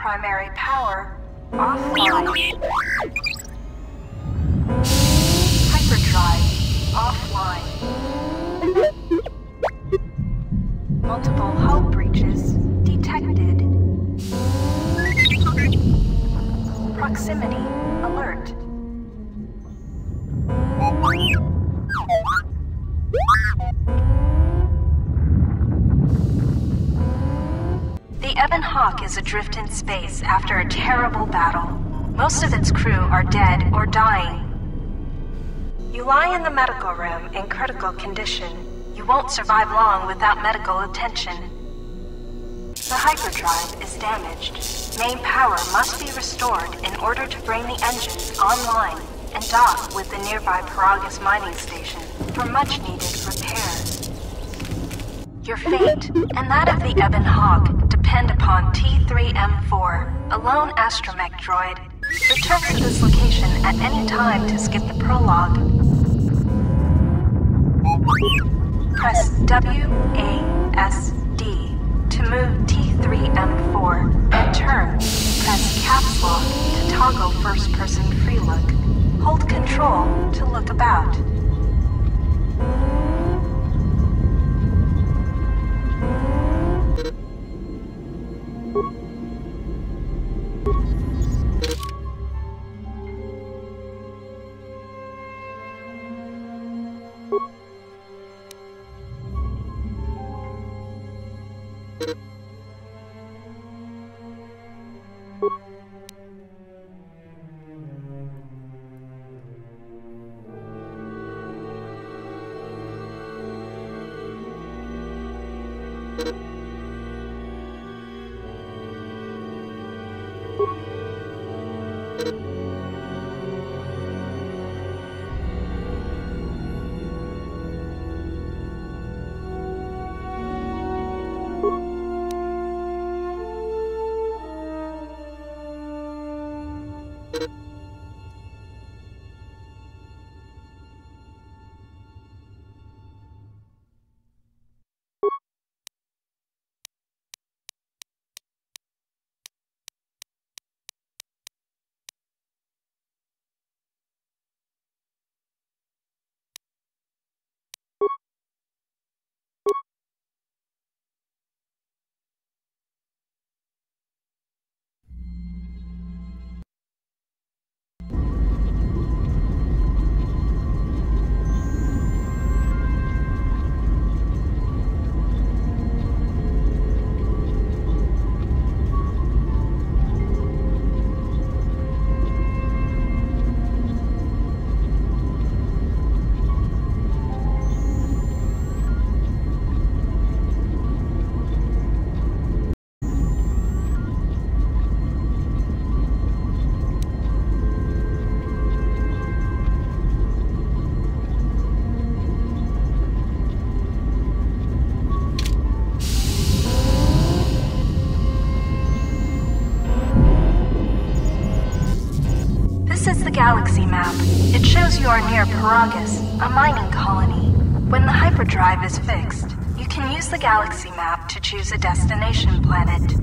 Primary power offline. Hyperdrive offline. Multiple hull breaches detected. Proximity alert. The Ebon Hawk is adrift in space after a terrible battle. Most of its crew are dead or dying. You lie in the medical room in critical condition. You won't survive long without medical attention. The hyperdrive is damaged. Main power must be restored in order to bring the engine online and dock with the nearby Paragus mining station for much-needed repairs. Your fate and that of the Ebon Hawk depend upon T3M4, a lone astromech droid. Return to this location at any time to skip the prologue. Press WASD to move T3M4 and turn. Press caps lock to toggle first-person free look. Hold control to look about. Galaxy map. It shows you are near Paragus, a mining colony. When the hyperdrive is fixed, you can use the galaxy map to choose a destination planet.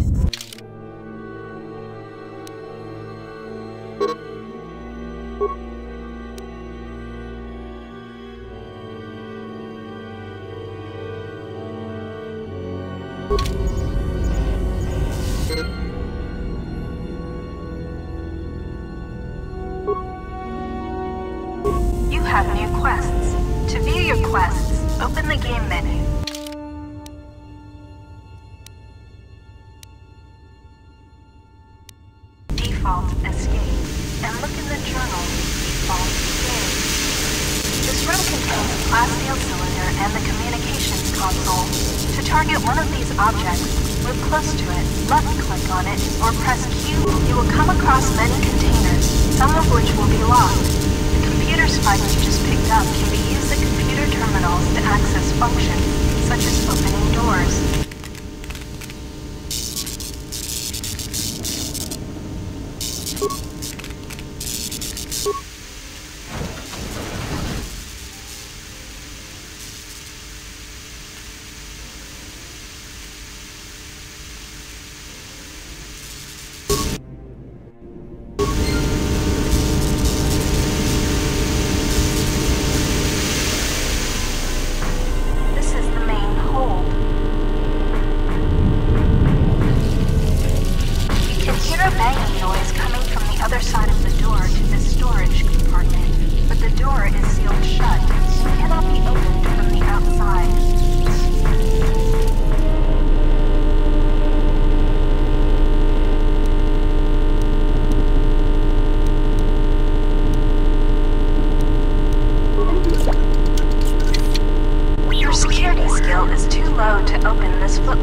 Have new quests. To view your quests, open the game menu. Default escape. And look in the journal. Default save. This room contains a plasteel cylinder and the communications console. To target one of these objects, move close to it, left-click on it, or press Q. You will come across many containers, some of which will be locked. Computer spikes you just picked up can be used at computer terminals to access functions, such as opening doors.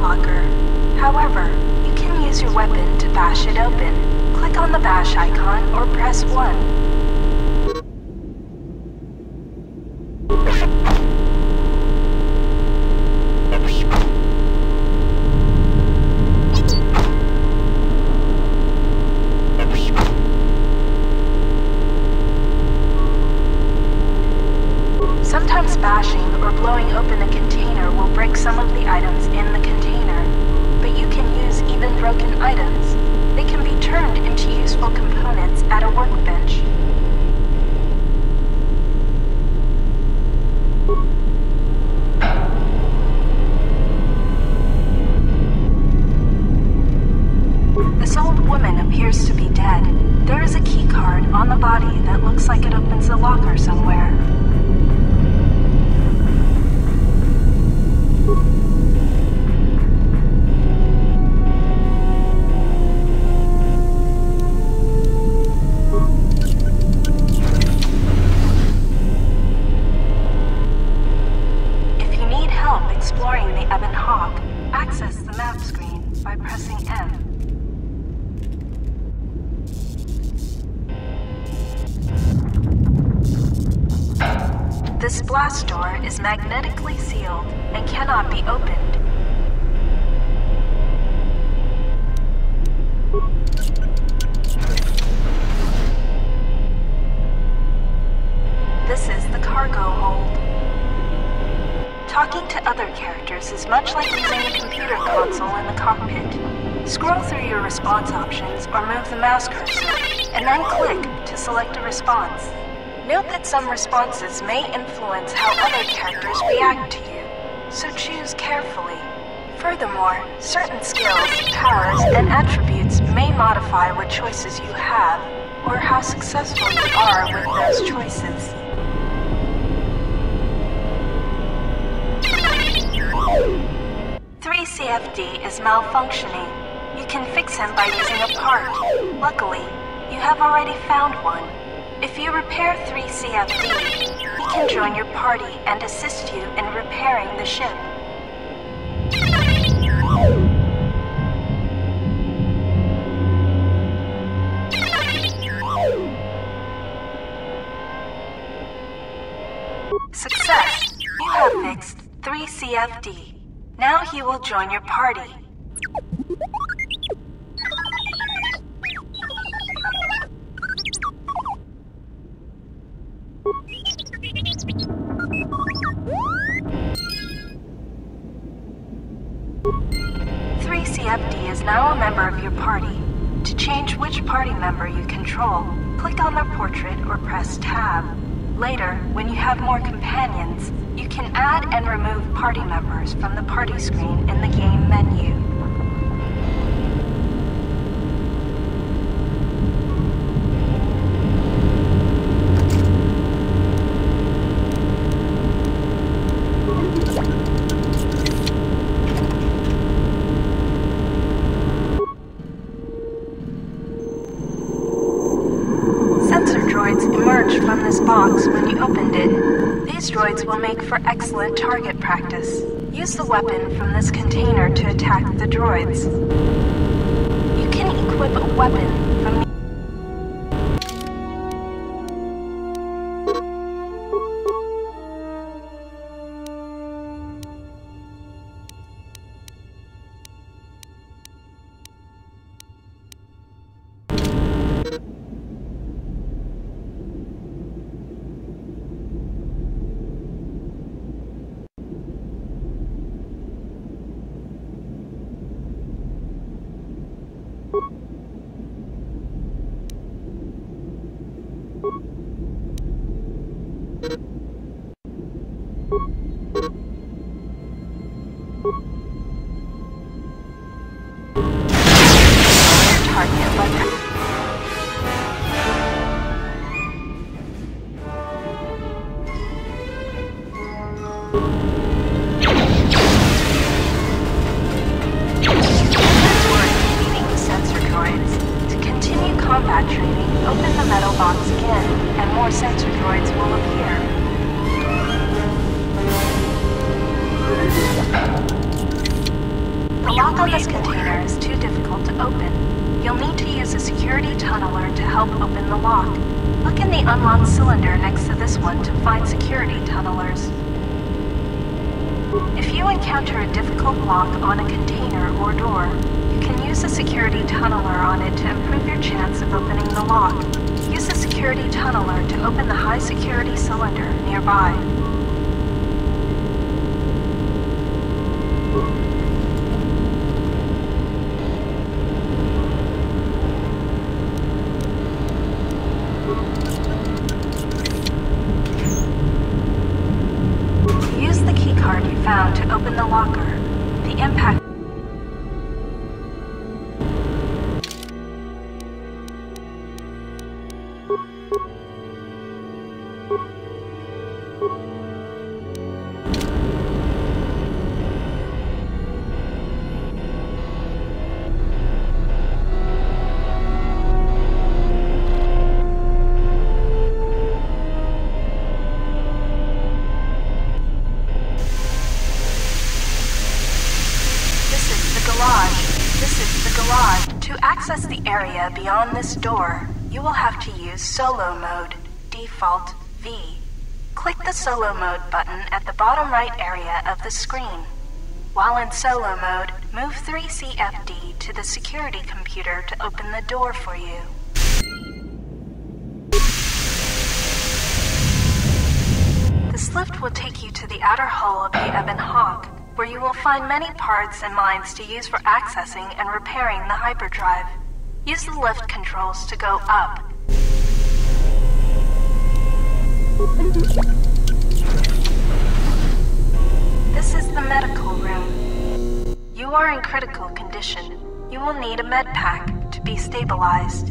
locker. However, you can use your weapon to bash it open. Click on the bash icon or press 1. Sometimes bashing or blowing open a container will break some of the items in the container, but you can use even broken items. They can be turned into useful components at a workbench. This old woman appears to be dead. There is a key card on the body that looks like it opens a locker somewhere. If you need help exploring the Ebon Hawk, access the map screen by pressing M. This blast door is magnetically sealed and cannot be opened. This is the cargo hold. Talking to other characters is much like using a computer console in the cockpit. Scroll through your response options or move the mouse cursor, and then click to select a response. Note that some responses may influence how other characters react to you, so choose carefully. Furthermore, certain skills, powers, and attributes may modify what choices you have, or how successful you are with those choices. CFD is malfunctioning. You can fix him by using a part. Luckily, you have already found one. If you repair 3CFD, he can join your party and assist you in repairing the ship. Success! You have fixed 3CFD. Now he will join your party. CFD is now a member of your party. To change which party member you control, click on their portrait or press Tab. Later, when you have more companions, you can add and remove party members from the party screen in the game menu. From this box when you opened it. These droids will make for excellent target practice. Use the weapon from this container to attack the droids. You can equip a weapon from The lock on this container is too difficult to open. You'll need to use a security tunneler to help open the lock. Look in the unlocked cylinder next to this one to find security tunnelers. If you encounter a difficult lock on a container or door, you can use a security tunneler on it to improve your chance of opening the lock. Use the security tunneler to open the high security cylinder nearby. Use the keycard you found to open the locker. The impact access the area beyond this door, you will have to use Solo Mode, default V. Click the Solo Mode button at the bottom right area of the screen. While in Solo Mode, move 3CFD to the security computer to open the door for you. This lift will take you to the outer hull of the Ebon Hawk, where you will find many parts and mines to use for accessing and repairing the hyperdrive. Use the lift controls to go up. This is the medical room. You are in critical condition. You will need a med pack to be stabilized.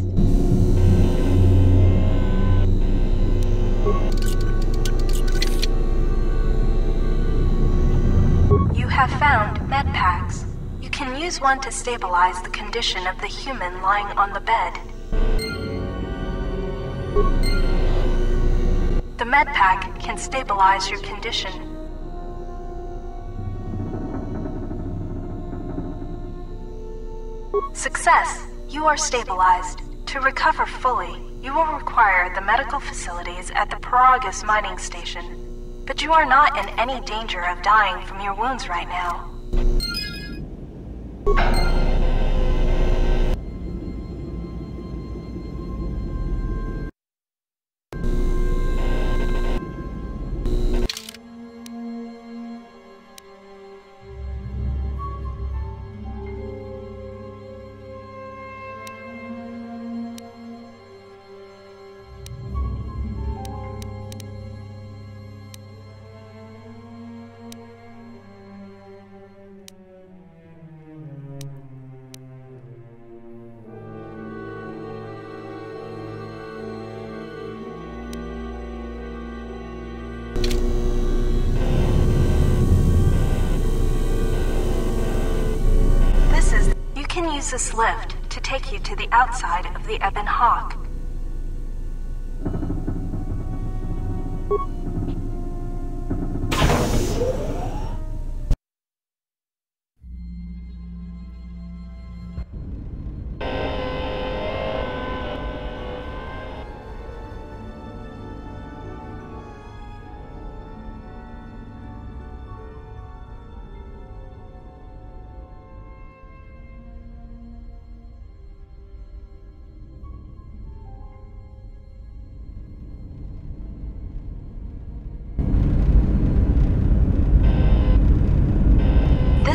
You have found med packs. You can use one to stabilize the condition of the human lying on the bed. The med pack can stabilize your condition. Success! You are stabilized. To recover fully, you will require the medical facilities at the Paragus mining station. But you are not in any danger of dying from your wounds right now. Use this lift to take you to the outside of the Ebon Hawk.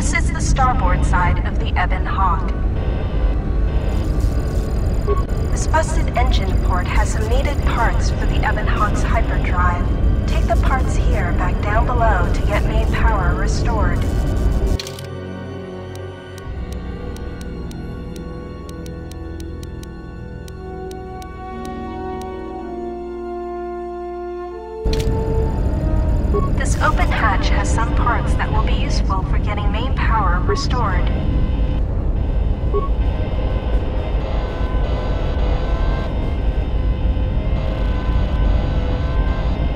This is the starboard side of the Ebon Hawk. This busted engine port has some needed parts for the Ebon Hawk's hyperdrive. Take the parts here back down below to get main power restored. This open hatch has some parts that will be useful for getting main power restored.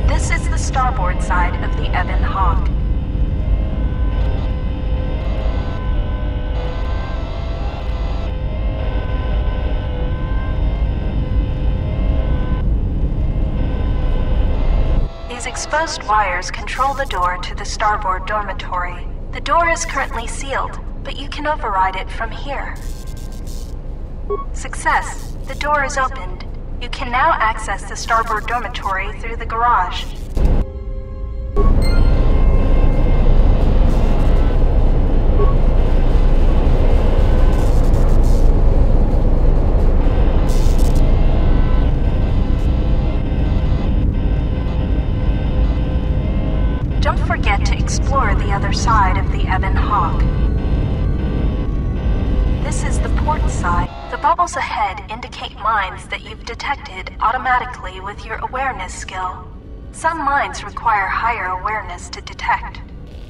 This is the starboard side of the Ebon Hawk. These exposed wires control the door to the starboard dormitory. The door is currently sealed, but you can override it from here. Success! The door is opened. You can now access the starboard dormitory through the garage. Don't forget to explore the other side of the Ebon Hawk. This is the port side. The bubbles ahead indicate mines that you've detected automatically with your awareness skill. Some mines require higher awareness to detect.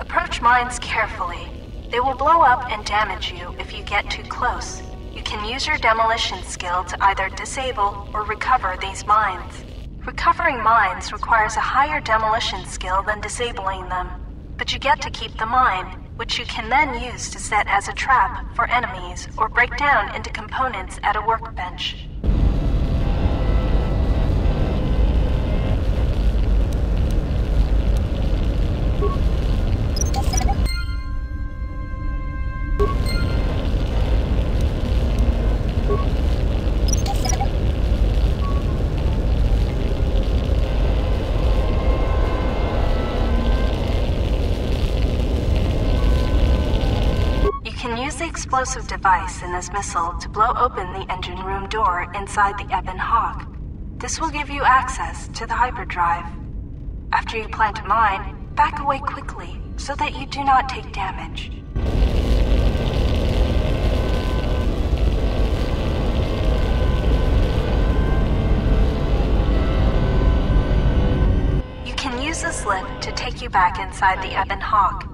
Approach mines carefully. They will blow up and damage you if you get too close. You can use your demolition skill to either disable or recover these mines. Recovering mines requires a higher demolition skill than disabling them, but you get to keep the mine, which you can then use to set as a trap for enemies or break down into components at a workbench. Use the explosive device in this missile to blow open the engine room door inside the Ebon Hawk. This will give you access to the hyperdrive. After you plant a mine, back away quickly so that you do not take damage. You can use this lift to take you back inside the Ebon Hawk.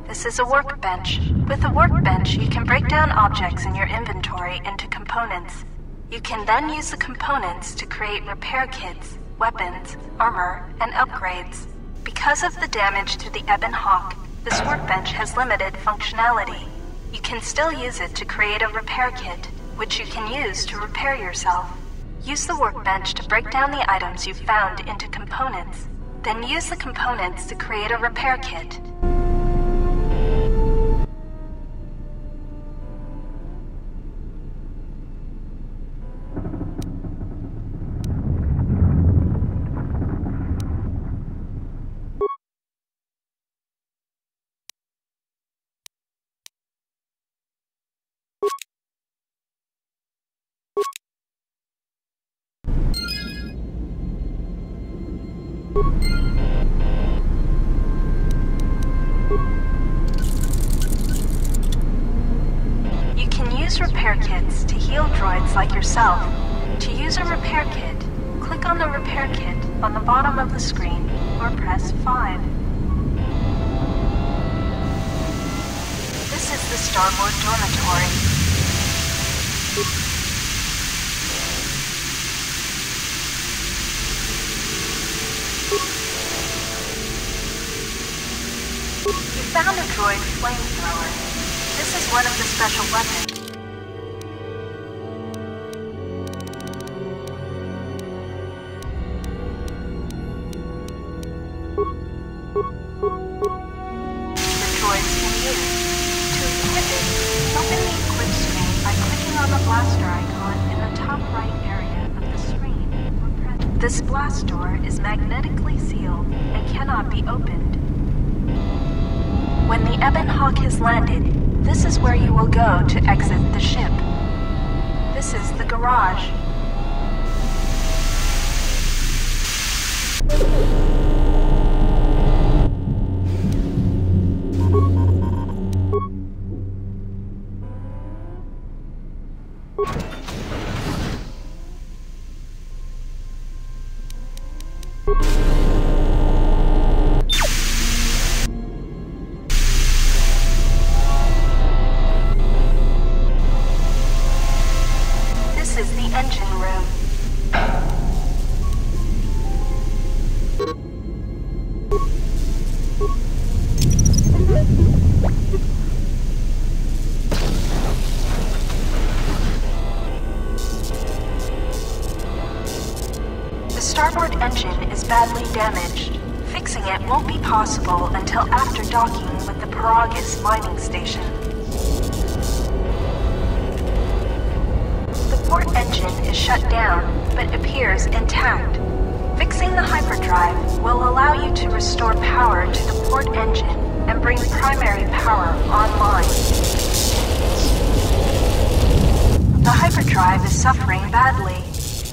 This is a workbench. With a workbench, you can break down objects in your inventory into components. You can then use the components to create repair kits, weapons, armor, and upgrades. Because of the damage to the Ebon Hawk, this workbench has limited functionality. You can still use it to create a repair kit, which you can use to repair yourself. Use the workbench to break down the items you've found into components. Then use the components to create a repair kit. Repair kits to heal droids like yourself. To use a repair kit, click on the repair kit on the bottom of the screen or press 5. starboard dormitory. You found a droid flamethrower. This is one of the special weapons. The droids can use. To equip it, open the equip screen by clicking on the blaster icon in the top right area of the screen. This blast door is magnetically sealed and cannot be opened. When the Ebon Hawk has landed, this is where you will go to exit the ship. This is the garage. Damaged. Fixing it won't be possible until after docking with the Paragus mining station. The port engine is shut down, but appears intact. Fixing the hyperdrive will allow you to restore power to the port engine and bring primary power online. The hyperdrive is suffering badly.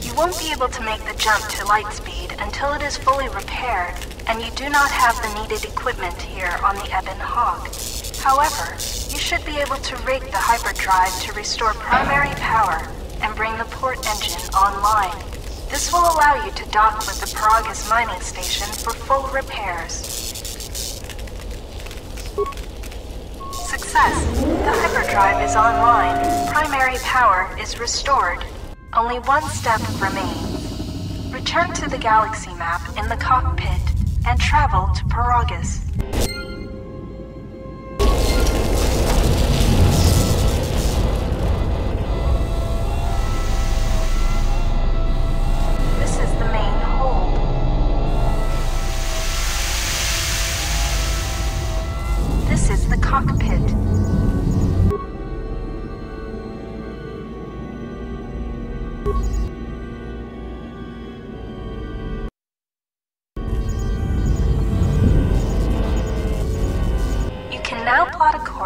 You won't be able to make the jump to light speed until it is fully repaired, and you do not have the needed equipment here on the Ebon Hawk. However, you should be able to rig the hyperdrive to restore primary power and bring the port engine online. This will allow you to dock with the Paragus mining station for full repairs. Success! The hyperdrive is online. Primary power is restored. Only one step remains. Return to the galaxy map in the cockpit and travel to Paragus. This is the main hold. This is the cockpit.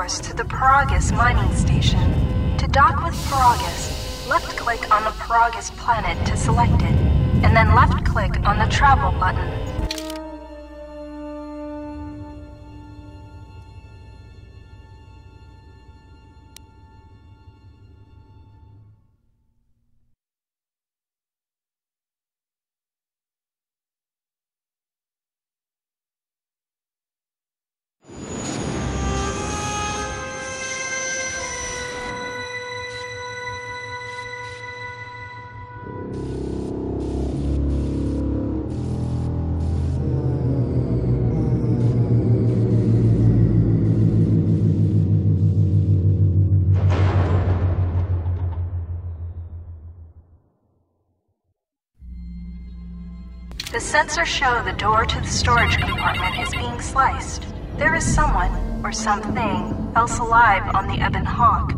To the Paragus mining station. To dock with Paragus, left-click on the Paragus planet to select it, and then left-click on the travel button. The sensors show the door to the storage compartment is being sliced. There is someone, or something, else alive on the Ebon Hawk.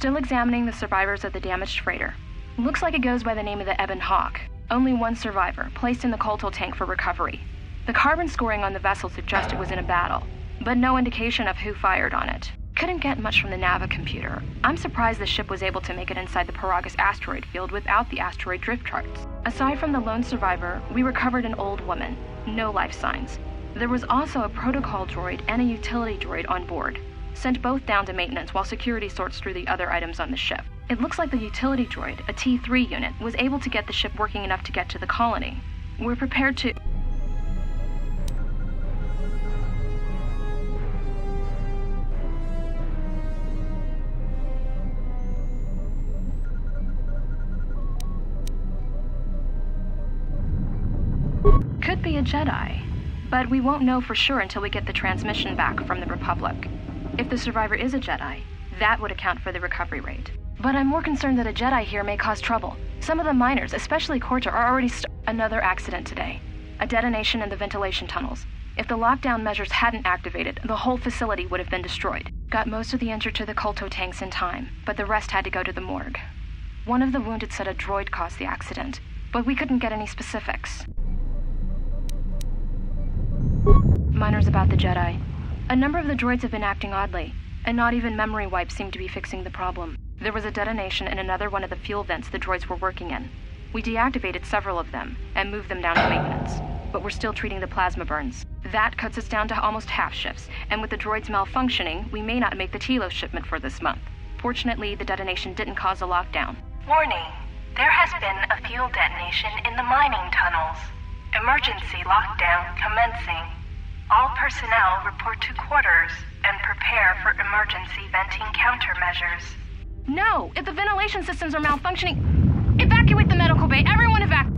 Still examining the survivors of the damaged freighter. Looks like it goes by the name of the Ebon Hawk. Only one survivor, placed in the coltal tank for recovery. The carbon scoring on the vessel suggests it was in a battle, but no indication of who fired on it. Couldn't get much from the Nava computer. I'm surprised the ship was able to make it inside the Paragus asteroid field without the asteroid drift charts. Aside from the lone survivor, we recovered an old woman. No life signs. There was also a protocol droid and a utility droid on board. Sent both down to maintenance while security sorts through the other items on the ship. It looks like the utility droid, a T3 unit, was able to get the ship working enough to get to the colony. We're prepared to... Could be a Jedi, but we won't know for sure until we get the transmission back from the Republic. If the survivor is a Jedi, that would account for the recovery rate. But I'm more concerned that a Jedi here may cause trouble. Some of the miners, especially Corta, are already Another accident today. A detonation in the ventilation tunnels. If the lockdown measures hadn't activated, the whole facility would have been destroyed. Got most of the injured to the colto tanks in time, but the rest had to go to the morgue. One of the wounded said a droid caused the accident, but we couldn't get any specifics. Miners about the Jedi. A number of the droids have been acting oddly, and not even memory wipes seem to be fixing the problem. There was a detonation in another one of the fuel vents the droids were working in. We deactivated several of them and moved them down to maintenance, but we're still treating the plasma burns. That cuts us down to almost half shifts, and with the droids malfunctioning, we may not make the Telos shipment for this month. Fortunately, the detonation didn't cause a lockdown. Warning. There has been a fuel detonation in the mining tunnels. Emergency lockdown commencing. All personnel report to quarters and prepare for emergency venting countermeasures. No! If the ventilation systems are malfunctioning, evacuate the medical bay! Everyone evacuate!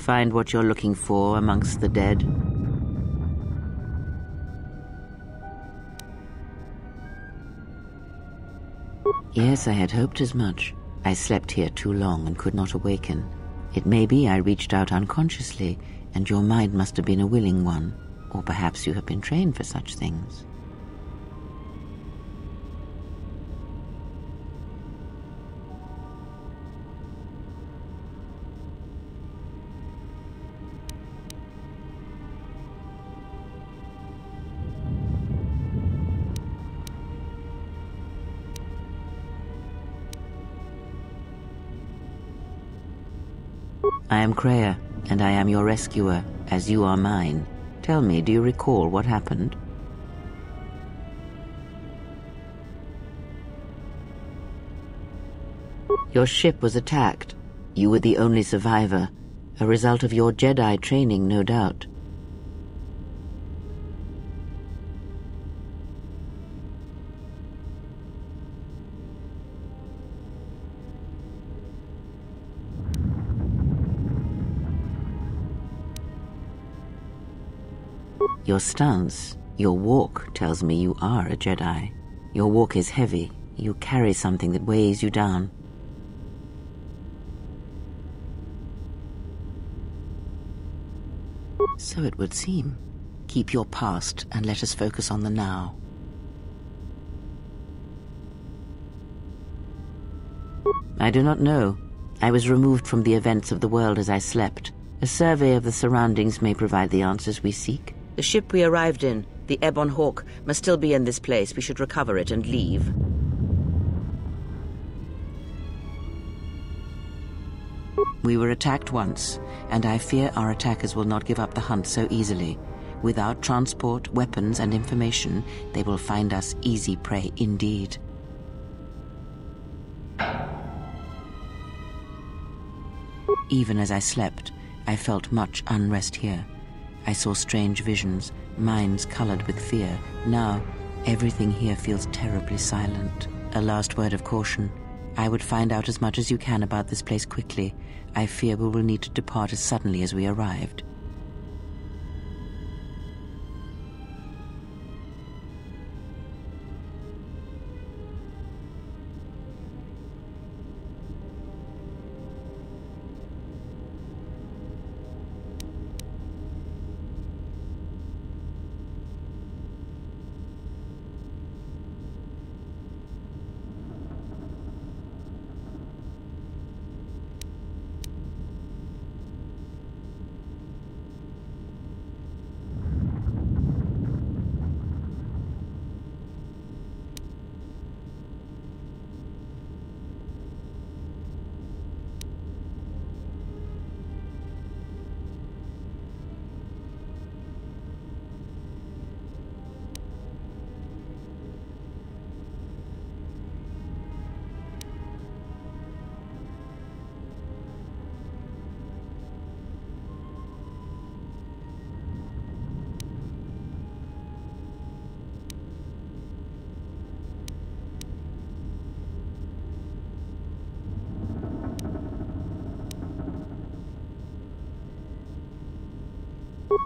Find what you're looking for amongst the dead? Yes, I had hoped as much. I slept here too long and could not awaken. It may be I reached out unconsciously, and your mind must have been a willing one. Or perhaps you have been trained for such things. I am Kreia, and I am your rescuer, as you are mine. Tell me, do you recall what happened? Your ship was attacked. You were the only survivor, a result of your Jedi training, no doubt. Your stance, your walk tells me you are a Jedi. Your walk is heavy. You carry something that weighs you down. So it would seem. Keep your past and let us focus on the now. I do not know. I was removed from the events of the world as I slept. A survey of the surroundings may provide the answers we seek. The ship we arrived in, the Ebon Hawk, must still be in this place. We should recover it and leave. We were attacked once, and I fear our attackers will not give up the hunt so easily. Without transport, weapons, and information, they will find us easy prey indeed. Even as I slept, I felt much unrest here. I saw strange visions, minds colored with fear. Now, everything here feels terribly silent. A last word of caution. I would find out as much as you can about this place quickly. I fear we will need to depart as suddenly as we arrived.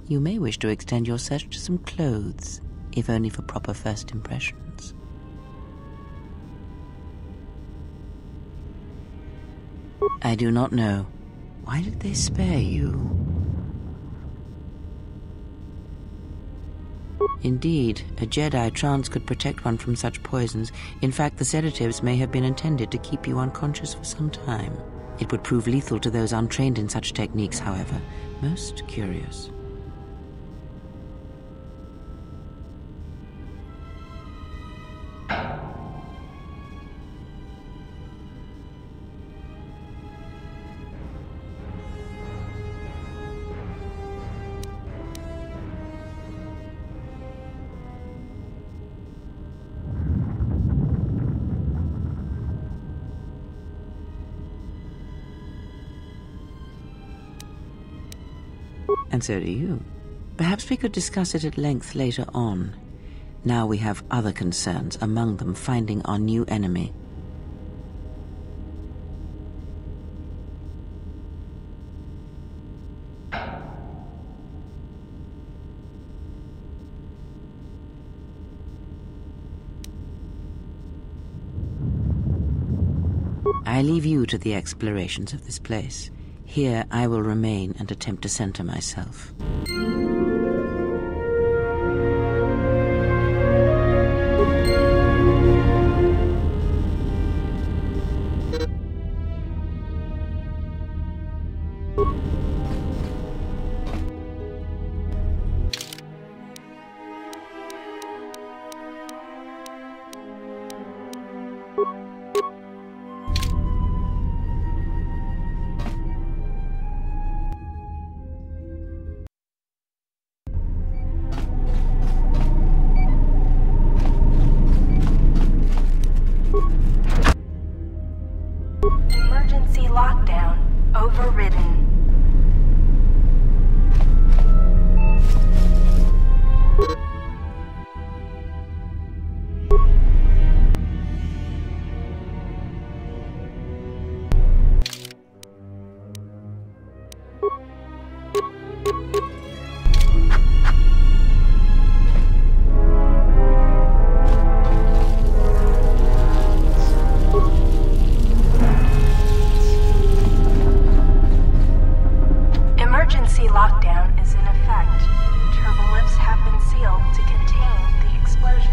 You may wish to extend your search to some clothes, if only for proper first impressions. I do not know. Why did they spare you? Indeed, a Jedi trance could protect one from such poisons. In fact, the sedatives may have been intended to keep you unconscious for some time. It would prove lethal to those untrained in such techniques, however. Most curious. And so do you. Perhaps we could discuss it at length later on. Now we have other concerns, among them finding our new enemy. I leave you to the explorations of this place. Here I will remain and attempt to center myself. Emergency lockdown overridden. Emergency lockdown is in effect. Turbolifts have been sealed to contain the explosion.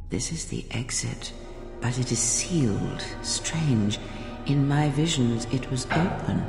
This is the exit, but it is sealed. Strange. In my visions, it was open.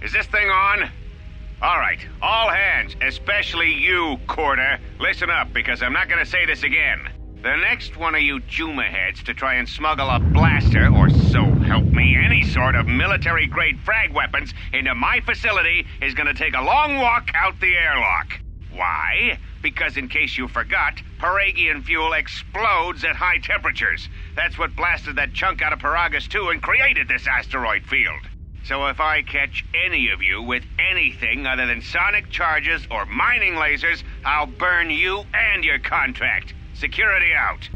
Is this thing on? All right, all hands, especially you, Corda, listen up, because I'm not gonna say this again. The next one of you Juma heads to try and smuggle a blaster, or so help me, any sort of military-grade frag weapons into my facility is gonna take a long walk out the airlock. Why? Because in case you forgot, Paragian fuel explodes at high temperatures. That's what blasted that chunk out of Paragus 2 and created this asteroid field. So if I catch any of you with anything other than sonic charges or mining lasers, I'll burn you and your contract. Security out.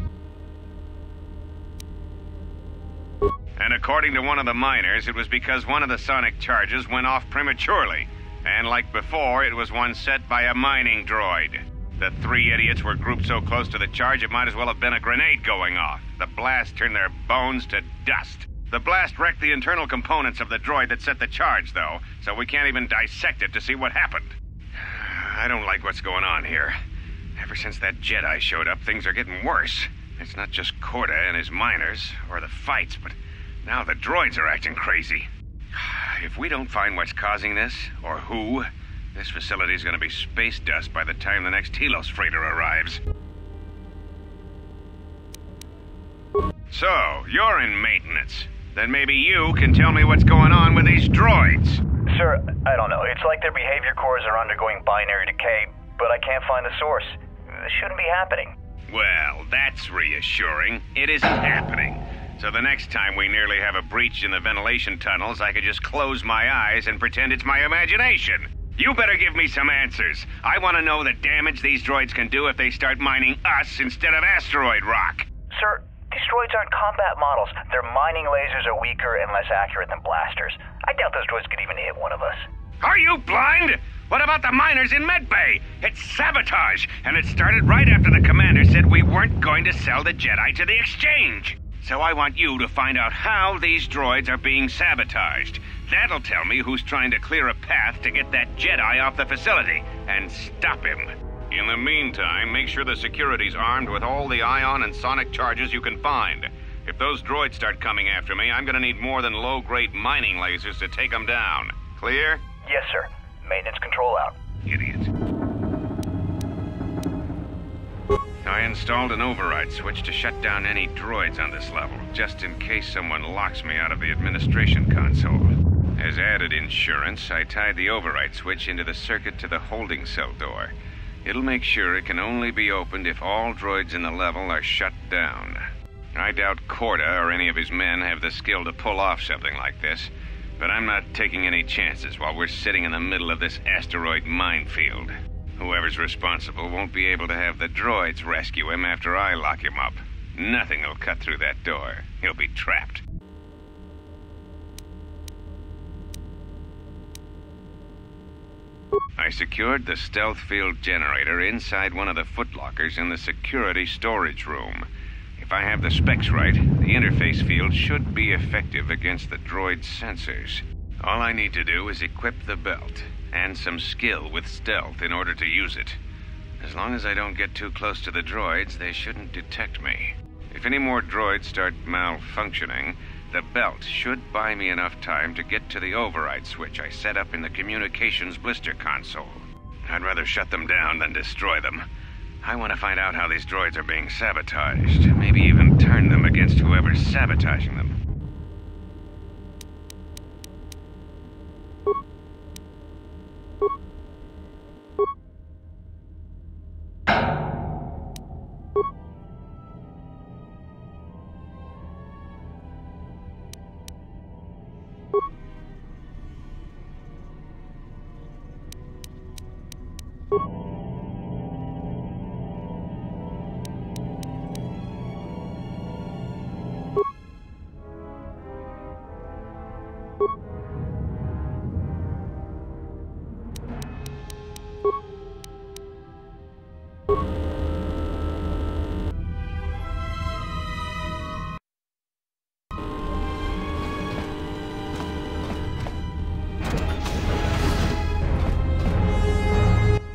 And according to one of the miners, it was because one of the sonic charges went off prematurely. And like before, it was one set by a mining droid. The three idiots were grouped so close to the charge it might as well have been a grenade going off. The blast turned their bones to dust. The blast wrecked the internal components of the droid that set the charge, though, so we can't even dissect it to see what happened. I don't like what's going on here. Ever since that Jedi showed up, things are getting worse. It's not just Corda and his miners, or the fights, but now the droids are acting crazy. If we don't find what's causing this, or who, this facility's gonna be space dust by the time the next Telos freighter arrives. So, you're in maintenance. Then maybe you can tell me what's going on with these droids. Sir, I don't know. It's like their behavior cores are undergoing binary decay, but I can't find the source. This shouldn't be happening. Well, that's reassuring. It isn't happening. So the next time we nearly have a breach in the ventilation tunnels, I could just close my eyes and pretend it's my imagination. You better give me some answers. I want to know the damage these droids can do if they start mining us instead of asteroid rock. Sir, these droids aren't combat models. Their mining lasers are weaker and less accurate than blasters. I doubt those droids could even hit one of us. Are you blind? What about the miners in Medbay? It's sabotage, and it started right after the commander said we weren't going to sell the Jedi to the exchange. So I want you to find out how these droids are being sabotaged. That'll tell me who's trying to clear a path to get that Jedi off the facility, and stop him. In the meantime, make sure the security's armed with all the ion and sonic charges you can find. If those droids start coming after me, I'm gonna need more than low-grade mining lasers to take them down. Clear? Yes, sir. Maintenance control out. Idiot. I installed an override switch to shut down any droids on this level, just in case someone locks me out of the administration console. As added insurance, I tied the override switch into the circuit to the holding cell door. It'll make sure it can only be opened if all droids in the level are shut down. I doubt Corda or any of his men have the skill to pull off something like this, but I'm not taking any chances while we're sitting in the middle of this asteroid minefield. Whoever's responsible won't be able to have the droids rescue him after I lock him up. Nothing will cut through that door. He'll be trapped. I secured the stealth field generator inside one of the footlockers in the security storage room. If I have the specs right, the interface field should be effective against the droid's sensors. All I need to do is equip the belt, and some skill with stealth in order to use it. As long as I don't get too close to the droids, they shouldn't detect me. If any more droids start malfunctioning, the belt should buy me enough time to get to the override switch I set up in the communications blister console. I'd rather shut them down than destroy them. I want to find out how these droids are being sabotaged, maybe even turn them against whoever's sabotaging them.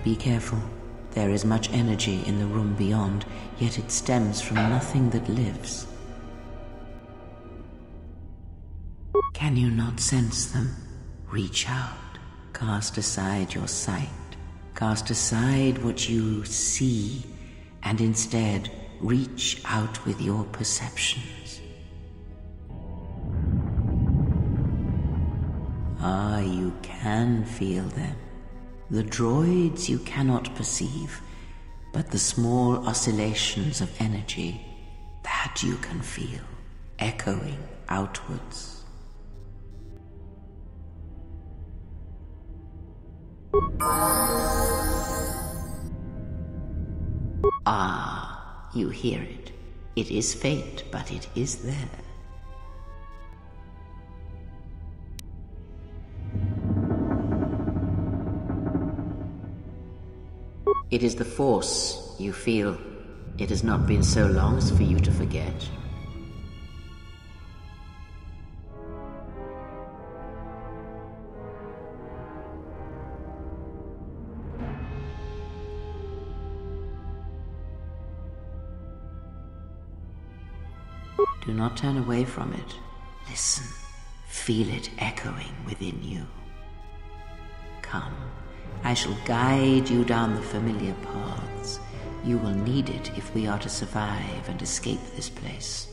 Be careful. There is much energy in the room beyond, yet it stems from nothing that lives. Can you not sense them? Reach out. Cast aside your sight. Cast aside what you see, and instead reach out with your perceptions. Ah, you can feel them. The droids you cannot perceive, but the small oscillations of energy, that you can feel, echoing outwards. Ah, you hear it. It is faint, but it is there. It is the Force you feel. It has not been so long as for you to forget. Do not turn away from it. Listen. Feel it echoing within you. Come. I shall guide you down the familiar paths. You will need it if we are to survive and escape this place.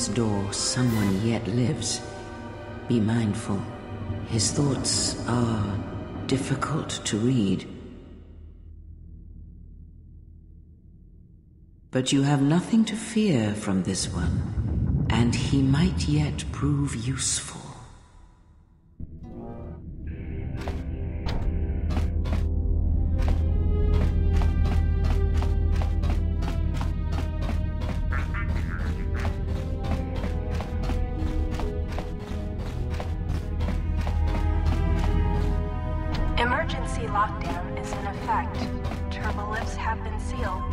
this door someone yet lives. Be mindful. His thoughts are difficult to read. But you have nothing to fear from this one, and he might yet prove useful. Emergency lockdown is in effect. Turbolifts have been sealed.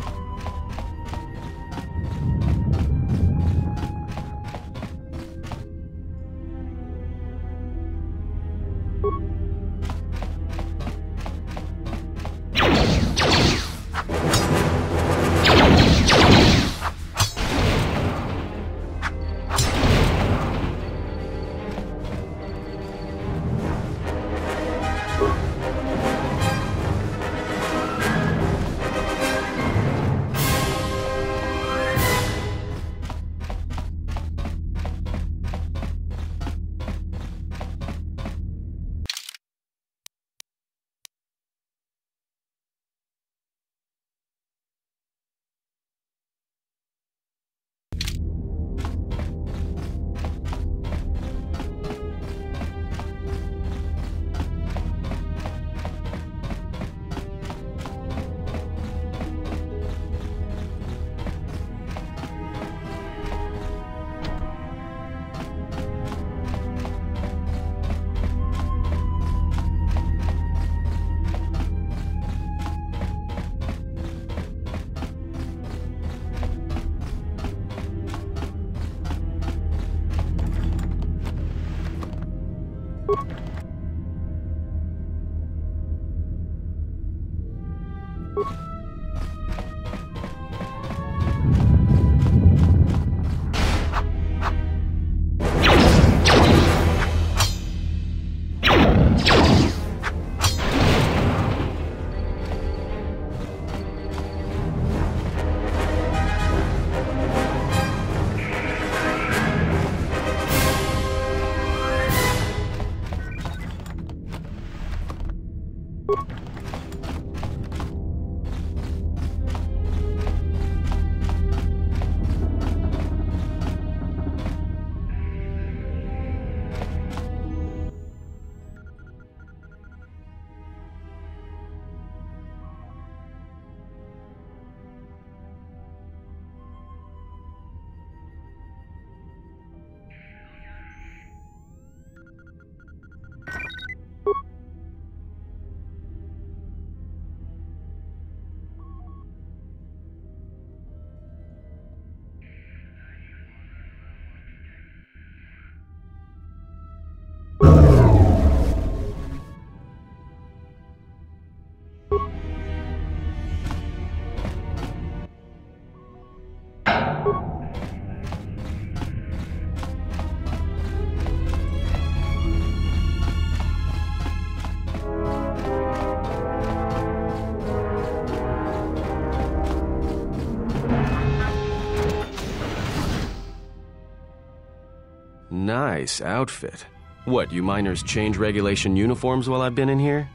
Nice outfit. What, you miners change regulation uniforms while I've been in here?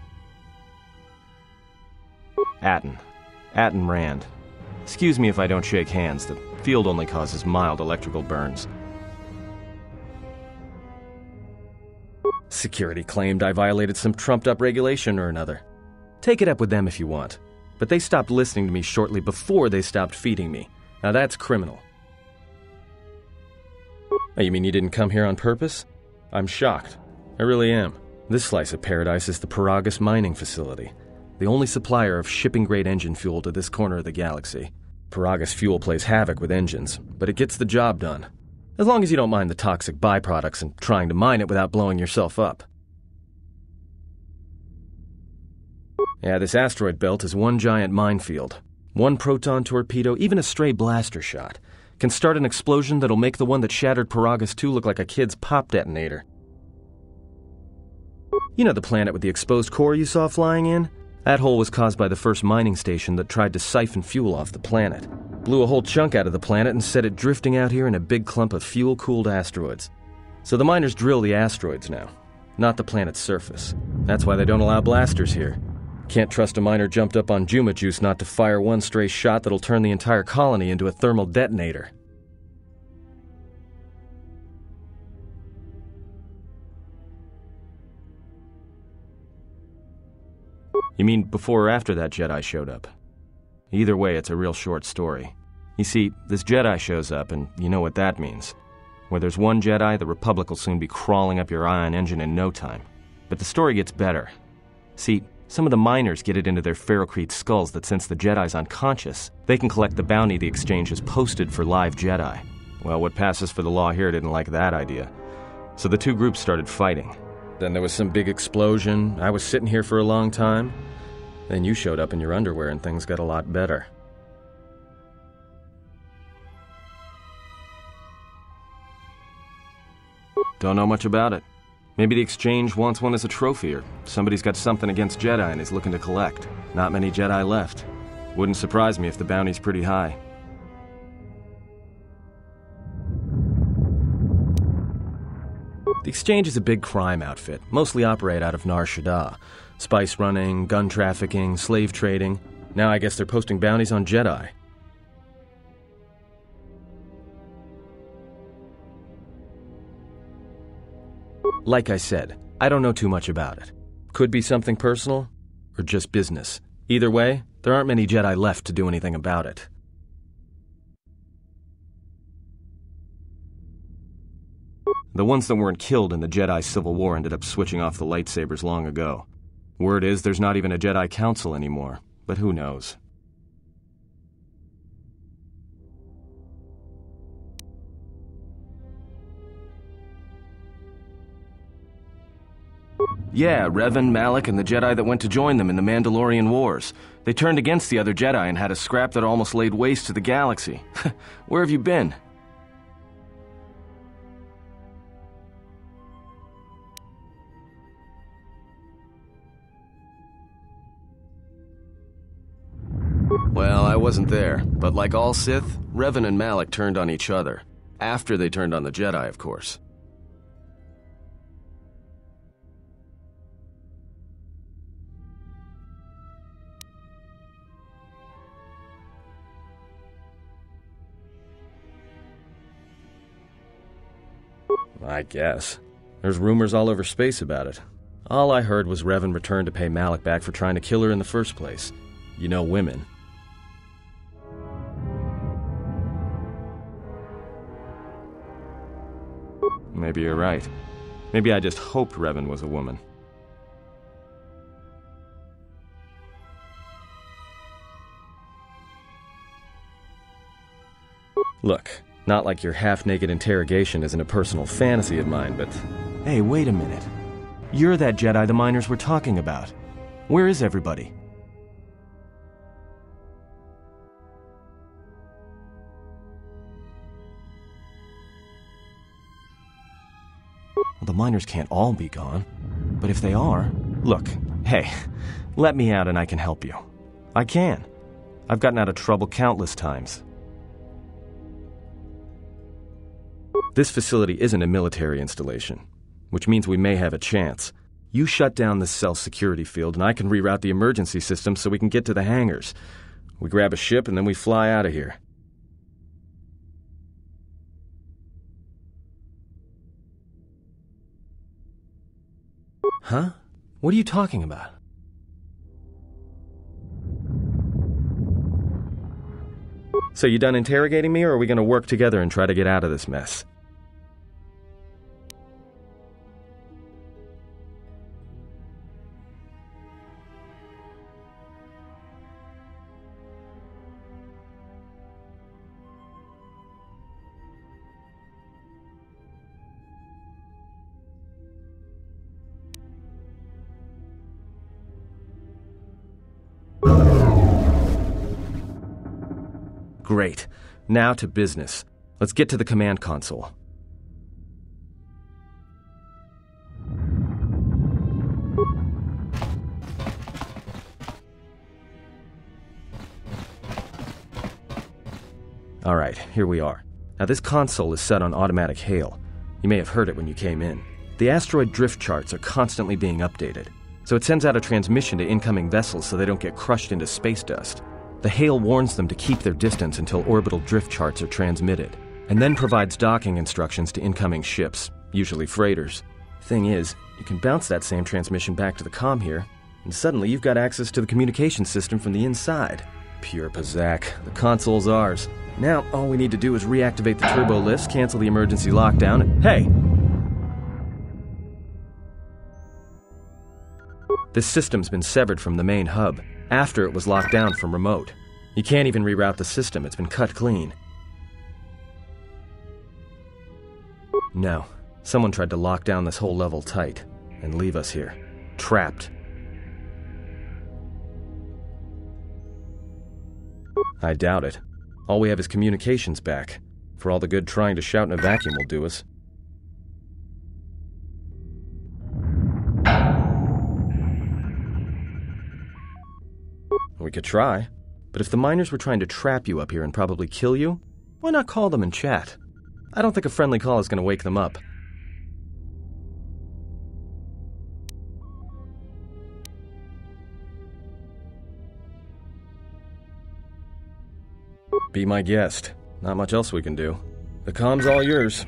Atton Rand. Excuse me if I don't shake hands. The field only causes mild electrical burns. Security claimed I violated some trumped-up regulation or another. Take it up with them if you want. But they stopped listening to me shortly before they stopped feeding me. Now that's criminal. Oh, you mean you didn't come here on purpose? I'm shocked. I really am. This slice of paradise is the Paragus mining facility, the only supplier of shipping-grade engine fuel to this corner of the galaxy. Paragus fuel plays havoc with engines, but it gets the job done. As long as you don't mind the toxic byproducts and trying to mine it without blowing yourself up. Yeah, this asteroid belt is one giant minefield. One proton torpedo, even a stray blaster shot, can start an explosion that'll make the one that shattered Paragus 2 look like a kid's pop detonator. You know the planet with the exposed core you saw flying in? That hole was caused by the first mining station that tried to siphon fuel off the planet. Blew a whole chunk out of the planet and set it drifting out here in a big clump of fuel-cooled asteroids. So the miners drill the asteroids now, not the planet's surface. That's why they don't allow blasters here. Can't trust a miner jumped up on Juma juice not to fire one stray shot that'll turn the entire colony into a thermal detonator. You mean before or after that Jedi showed up? Either way, it's a real short story. You see, this Jedi shows up, and you know what that means. Where there's one Jedi, the Republic will soon be crawling up your ion engine in no time. But the story gets better. See, some of the miners get it into their ferrocrete skulls that since the Jedi's unconscious, they can collect the bounty the exchange has posted for live Jedi. Well, what passes for the law here didn't like that idea. So the two groups started fighting. Then there was some big explosion. I was sitting here for a long time. Then you showed up in your underwear and things got a lot better. Don't know much about it. Maybe the exchange wants one as a trophy, or somebody's got something against Jedi and is looking to collect. Not many Jedi left. Wouldn't surprise me if the bounty's pretty high. The exchange is a big crime outfit, mostly operate out of Nar Shaddaa. Spice running, gun trafficking, slave trading. Now I guess they're posting bounties on Jedi. Like I said, I don't know too much about it. Could be something personal, or just business. Either way, there aren't many Jedi left to do anything about it. The ones that weren't killed in the Jedi Civil War ended up switching off the lightsabers long ago. Word is there's not even a Jedi Council anymore, but who knows? Yeah, Revan, Malak, and the Jedi that went to join them in the Mandalorian Wars. They turned against the other Jedi and had a scrap that almost laid waste to the galaxy. Where have you been? Well, I wasn't there, but like all Sith, Revan and Malak turned on each other. After they turned on the Jedi, of course. I guess. There's rumors all over space about it. All I heard was Revan returned to pay Malak back for trying to kill her in the first place. You know women. Maybe you're right. Maybe I just hoped Revan was a woman. Look, not like your half-naked interrogation isn't a personal fantasy of mine, but... Hey, wait a minute. You're that Jedi the miners were talking about. Where is everybody? Well, the miners can't all be gone. But if they are... Look, hey, let me out and I can help you. I can. I've gotten out of trouble countless times. This facility isn't a military installation, which means we may have a chance. You shut down this cell security field and I can reroute the emergency system so we can get to the hangars. We grab a ship and then we fly out of here. Huh? What are you talking about? So you done interrogating me, or are we going to work together and try to get out of this mess? Great. Now to business. Let's get to the command console. Alright, here we are. Now this console is set on automatic hail. You may have heard it when you came in. The asteroid drift charts are constantly being updated, so it sends out a transmission to incoming vessels so they don't get crushed into space dust. The hail warns them to keep their distance until orbital drift charts are transmitted, and then provides docking instructions to incoming ships, usually freighters. Thing is, you can bounce that same transmission back to the comm here, and suddenly you've got access to the communication system from the inside. Pure pizzazz. The console's ours. Now, all we need to do is reactivate the turbo lifts, cancel the emergency lockdown, and hey! This system's been severed from the main hub, after it was locked down from remote. You can't even reroute the system, it's been cut clean. No, someone tried to lock down this whole level tight, and leave us here, trapped. I doubt it. All we have is communications back. For all the good trying to shout in a vacuum will do us. We could try, but if the miners were trying to trap you up here and probably kill you, why not call them and chat? I don't think a friendly call is going to wake them up. Be my guest. Not much else we can do. The comm's all yours.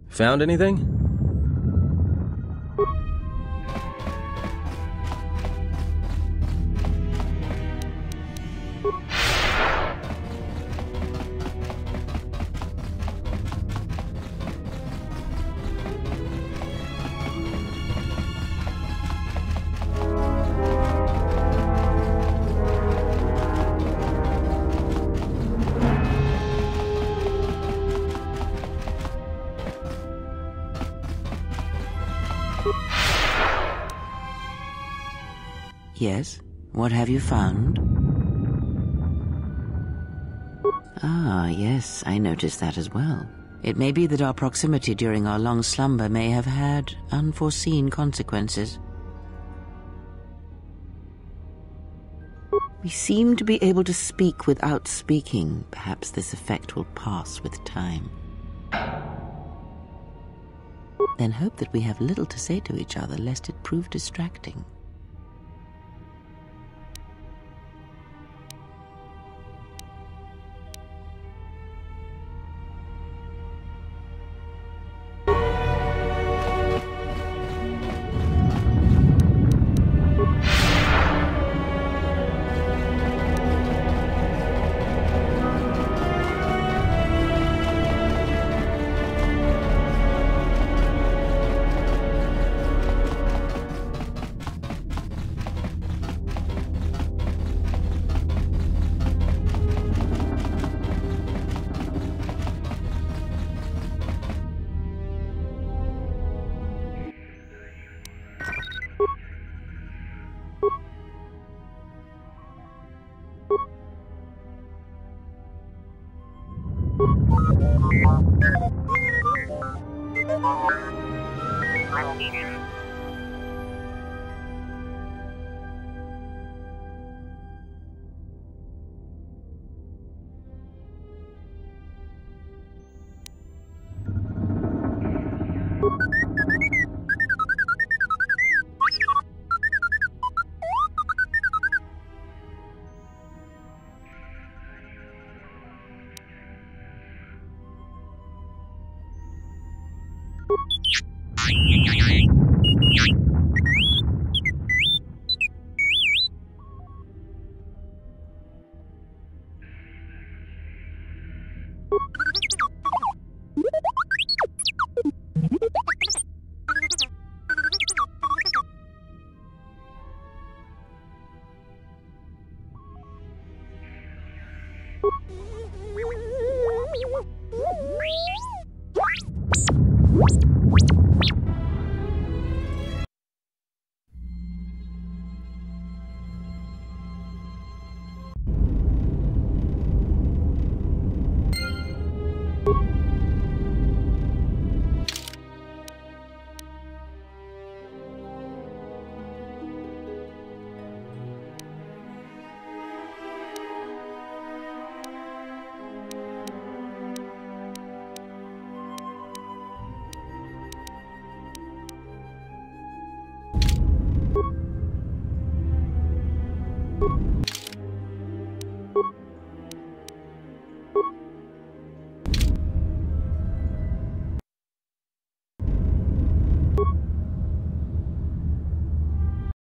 Found anything? Yes? What have you found? Ah, yes, I noticed that as well. It may be that our proximity during our long slumber may have had unforeseen consequences. We seem to be able to speak without speaking. Perhaps this effect will pass with time. Then hope that we have little to say to each other, lest it prove distracting.